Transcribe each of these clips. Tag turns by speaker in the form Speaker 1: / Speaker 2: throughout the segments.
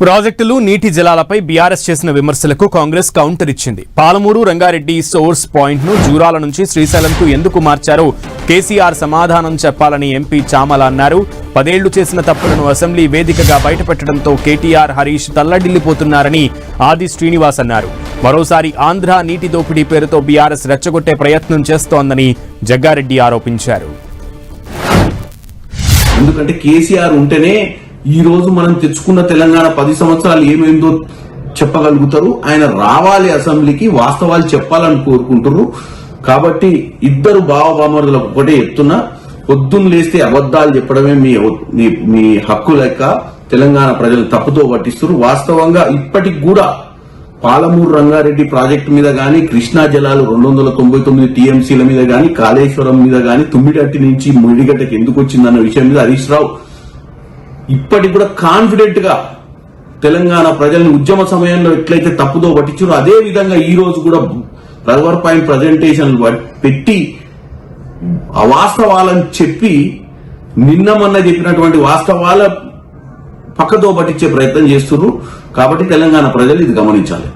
Speaker 1: ప్రాజెక్టులు నీటి జలాలపై బీఆర్ఎస్ చేసిన విమర్శలకు కాంగ్రెస్ కౌంటర్ ఇచ్చింది. పాలమూరు రంగారెడ్డి సోర్స్ పాయింట్ ను జూరాల నుంచి శ్రీశైలంకు ఎందుకు మార్చారో కేసీఆర్ సమాధానం చెప్పాలని ఎంపీ చామల అన్నారు. 10 ఏళ్లు చేసిన తప్పులను అసెంబ్లీ వేదికగా బయటపెట్టడంతో కేటీఆర్, హరీష్ తల్లడిల్లిపోతున్నారని ఆది శ్రీనివాస్ అన్నారు. మరోసారి ఆంధ్ర నీటి దోపిడీ పేరుతో బీఆర్ఎస్ రెచ్చగొట్టే ప్రయత్నం చేస్తోందని జగ్గారెడ్డి ఆరోపించారు.
Speaker 2: ఎందుకంటే కేసీఆర్ ఉంటేనే ఈ రోజు మనం తెచ్చుకున్న తెలంగాణ 10 సంవత్సరాలు ఏమైందో చెప్పగలుగుతారు. ఆయన రావాలి అసెంబ్లీకి, వాస్తవాలు చెప్పాలని కోరుకుంటారు. కాబట్టి ఇద్దరు బావబామరులకు ఒకటే చెప్తున్నా, పొద్దున్న లేస్తే అబద్దాలు చెప్పడమే మీ హక్కు లెక్క తెలంగాణ ప్రజలు తప్పుతో పట్టిస్తారు. వాస్తవంగా ఇప్పటికి కూడా పాలమూరు రంగారెడ్డి ప్రాజెక్టు మీద గానీ, కృష్ణా జలాలు 299 టీఎంసీల మీద గానీ, కాళేశ్వరం మీద గానీ, తుమ్మిడట్టి నుంచి ముడిగడ్డకి ఎందుకు వచ్చిందన్న విషయం మీద హరీష్ రావు ఇప్పటికి కూడా కాన్ఫిడెంట్ గా తెలంగాణ ప్రజల్ని ఉద్యమ సమయంలో ఎట్లయితే తప్పుదో పట్టించారో అదే విధంగా ఈ రోజు కూడా పవర్ పాయింట్ ప్రజెంటేషన్ పెట్టి అవాస్తవాలను చెప్పి నిన్న మొన్న చెప్పినటువంటి వాస్తవాల పక్కతో పట్టించే ప్రయత్నం చేస్తున్నారు. కాబట్టి తెలంగాణ ప్రజలు ఇది గమనించాలి.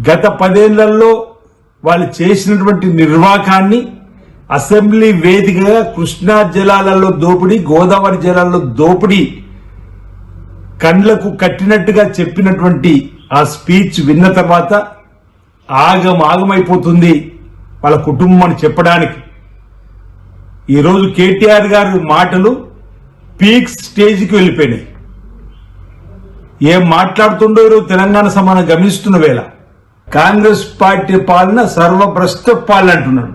Speaker 3: గత 10 ఏళ్లలో వాళ్ళు చేసినటువంటి నిర్వాకాన్ని అసెంబ్లీ వేదికగా కృష్ణా జలాలలో దోపిడీ, గోదావరి జలాల్లో దోపిడీ కండ్లకు కట్టినట్టుగా చెప్పినటువంటి ఆ స్పీచ్ విన్న తర్వాత ఆగమైపోతుంది వాళ్ళ కుటుంబం చెప్పడానికి. ఈరోజు కేటీఆర్ గారి మాటలు పీక్ స్టేజ్కి వెళ్ళిపోయినాయి. ఏం మాట్లాడుతుండో ఈరోజు తెలంగాణ సమానం గమనిస్తున్న వేళ కాంగ్రెస్ పార్టీ పాలన సర్వభ్రష్ట పాలన అంటున్నాడు.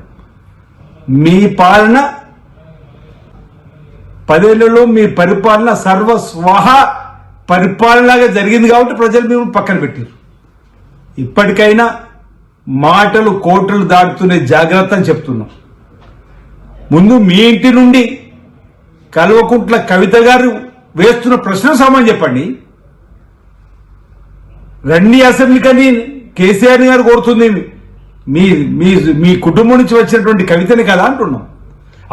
Speaker 3: మీ పాలన 10 ఏళ్లలో మీ పరిపాలన సర్వస్వాహ పరిపాలనగా జరిగింది కాబట్టి ప్రజలు మేము పక్కన పెట్టారు. ఇప్పటికైనా మాటలు కోటలు దాటుతునే జాగ్రత్త అని చెప్తున్నాం. ముందు మీ ఇంటి నుండి కల్వకుంట్ల కవిత గారు వేస్తున్న ప్రశ్న సమాధానం చెప్పండి. రండి అసెంబ్లీకని కేసీఆర్ గారు కోరుతుంది మీ మీ కుటుంబం నుంచి వచ్చినటువంటి కవితని కదా అంటున్నాం.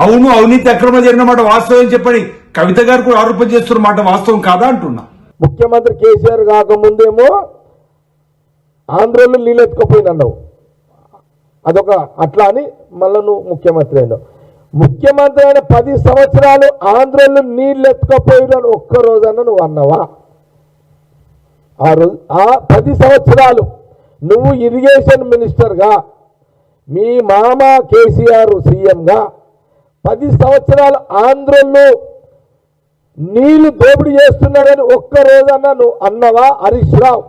Speaker 3: అవును, అవినీతి అక్రమ జరిగిన మాట వాస్తవం చెప్పండి. కవిత గారు కూడా ఆరోపణ చేస్తున్న మాట వాస్తవం కాదా అంటున్నా.
Speaker 4: ముఖ్యమంత్రి కేసీఆర్ కాకముందేమో ఆంధ్రలో నీళ్ళు ఎత్తుకపోయినన్నావు, అదొక అట్లా అని మళ్ళీ నువ్వు ముఖ్యమంత్రి అయినావు. ముఖ్యమంత్రి అయిన 10 సంవత్సరాలు ఆంధ్రలో నీళ్ళు ఎత్తుకపోయినని ఒక్కరోజన్నా నువ్వు అన్నావా? ఆ రోజు ఆ 10 సంవత్సరాలు నువ్వు ఇరిగేషన్ మినిస్టర్గా, మీ మామ కేసీఆర్ సీఎంగా 10 సంవత్సరాలు ఆంధ్రలో నీళ్లు దోపిడీ చేస్తున్నారని ఒక్కరోజన్నా నువ్వు అన్నవా హరీష్ రావు?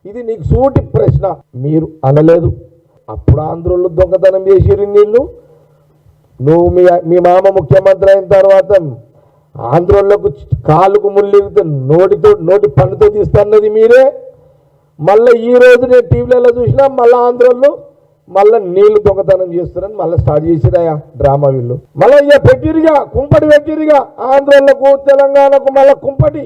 Speaker 4: ఇది నీకు సూటి ప్రశ్న. మీరు అనలేదు. అప్పుడు ఆంధ్రలో దొంగతనం చేసిరు నీళ్లు. నువ్వు మీ మామ ముఖ్యమంత్రి అయిన తర్వాత ఆంధ్రలోకి కాలుకు ముళ్ళిగితే నోటి పన్నుతో తీస్తున్నది మీరే. మళ్ళీ ఈ రోజు నేను టీవీలలో చూసినా మళ్ళీ ఆంధ్రలో మళ్ళీ నీళ్లు దొంగతనం చేస్తున్నారని మళ్ళీ స్టార్ట్ చేసిరాయా డ్రామా వీళ్ళు. మళ్ళీ ఇక పెట్టిరిగా కుంపటి పెట్టిరిగా ఆంధ్రలకు తెలంగాణకు మళ్ళీ కుంపటి.